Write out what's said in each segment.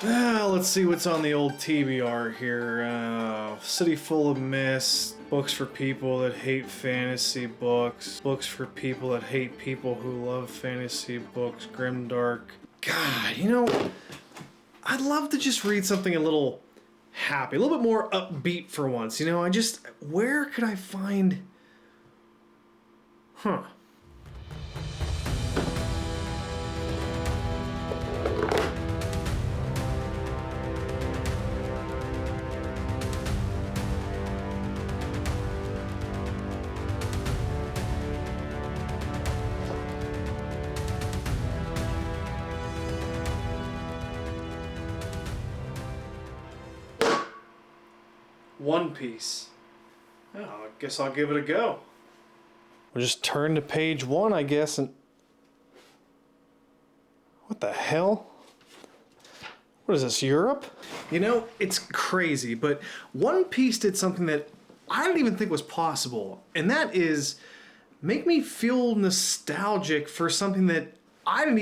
Let's see what's on the old TBR here. City Full of Mist. Books for people that hate fantasy books. Books for people that hate people who love fantasy books. Grimdark. God, you know, I'd love to just read something a little happy, a little bit more upbeat for once. You know, where could I find... Huh. One Piece. Oh, I guess I'll give it a go. We'll just turn to page 1, I guess, and... What the hell? What is this, Europe? You know, it's crazy, but One Piece did something that I didn't even think was possible, and that is make me feel nostalgic for something that I didn't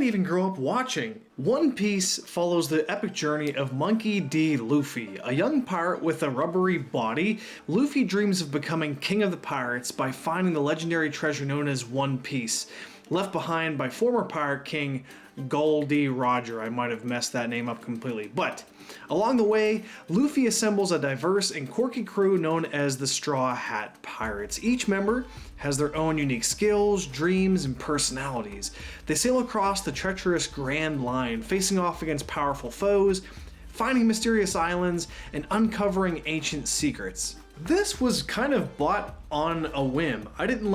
even grow up watching. One Piece follows the epic journey of Monkey D. Luffy, a young pirate with a rubbery body. Luffy dreams of becoming king of the pirates by finding the legendary treasure known as One Piece, left behind by former pirate king Goldie Roger. I might have messed that name up completely, but along the way, Luffy assembles a diverse and quirky crew known as the Straw Hat Pirates. Each member has their own unique skills, dreams, and personalities. They sail across the treacherous Grand Line, facing off against powerful foes, finding mysterious islands, and uncovering ancient secrets. This was kind of bought on a whim. I didn't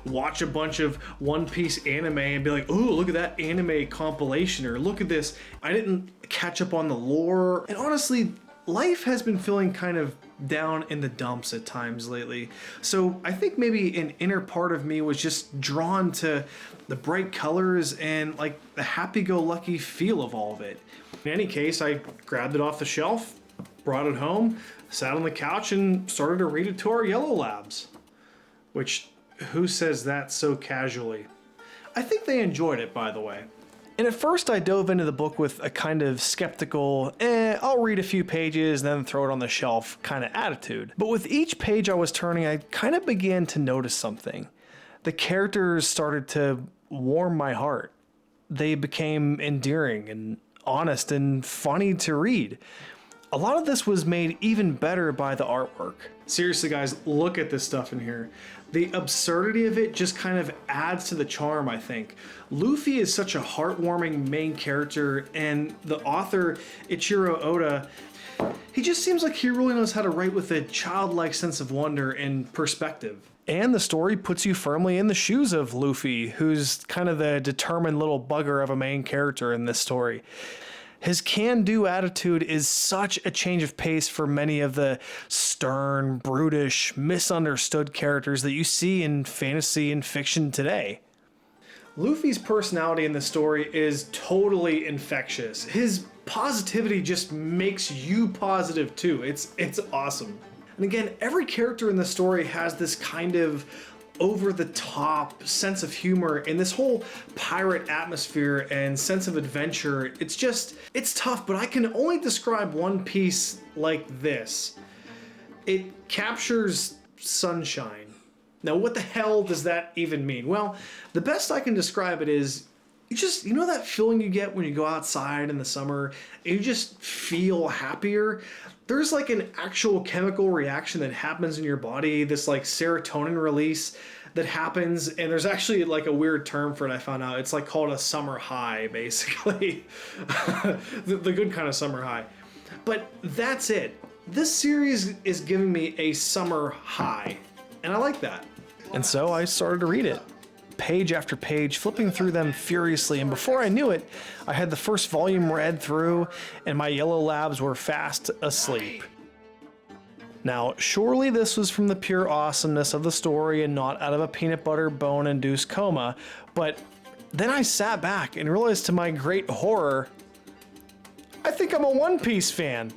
watch a bunch of One Piece anime and be like, ooh, look at that anime compilation, or look at this. I didn't catch up on the lore. And honestly, life has been feeling kind of down in the dumps at times lately. So I think maybe an inner part of me was just drawn to the bright colors and the happy-go-lucky feel of all of it. In any case, I grabbed it off the shelf, brought it home, sat on the couch, and started to read it to our Yellow Labs. Which, who says that so casually? I think they enjoyed it, by the way. And at first I dove into the book with a kind of skeptical, I'll read a few pages and then throw it on the shelf kind of attitude. But with each page I was turning, I kind of began to notice something. The characters started to warm my heart. They became endearing and honest and funny to read. A lot of this was made even better by the artwork. Seriously guys, look at this stuff in here. The absurdity of it just kind of adds to the charm, I think. Luffy is such a heartwarming main character, and the author, Ichiro Oda, he just seems like he really knows how to write with a childlike sense of wonder and perspective. And the story puts you firmly in the shoes of Luffy, who's kind of the determined little bugger of a main character in this story. His can-do attitude is such a change of pace for many of the stern, brutish, misunderstood characters that you see in fantasy and fiction today. Luffy's personality in the story is totally infectious. His positivity just makes you positive too. It's awesome. And again, every character in the story has this kind of over-the-top sense of humor and this whole pirate atmosphere and sense of adventure. It's tough, but I can only describe One Piece like this. It captures sunshine. Now, what the hell does that even mean? Well, the best I can describe it is, you know that feeling you get when you go outside in the summer and you just feel happier? There's an actual chemical reaction that happens in your body, this serotonin release that happens, and there's actually a weird term for it I found out. It's called a summer high, basically. the good kind of summer high. But that's it. This series is giving me a summer high, and I like that. And so I started to read it. Page after page, flipping through them furiously, and before I knew it, I had the first volume read through, and my Yellow Labs were fast asleep. Now, surely this was from the pure awesomeness of the story and not out of a peanut butter bone-induced coma, but then I sat back and realized to my great horror, I think I'm a One Piece fan.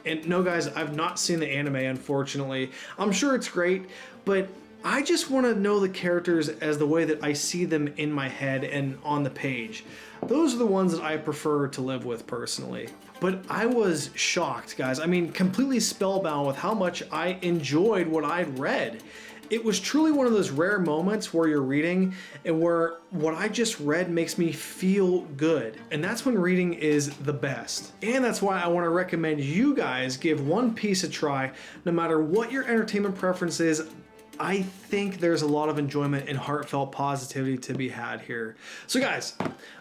And no guys, I've not seen the anime, unfortunately. I'm sure it's great, but I just want to know the characters as the way that I see them in my head and on the page. Those are the ones that I prefer to live with personally. But I was shocked, guys. I mean, completely spellbound with how much I enjoyed what I'd read. It was truly one of those rare moments where you're reading and where what I just read makes me feel good. And that's when reading is the best. And that's why I want to recommend you guys give One Piece a try, no matter what your entertainment preference is. I think there's a lot of enjoyment and heartfelt positivity to be had here. So guys,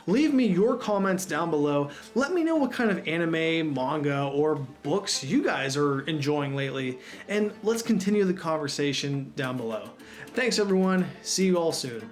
leave me your comments down below. Let me know what kind of anime, manga, or books you guys are enjoying lately, and let's continue the conversation down below. Thanks everyone, see you all soon.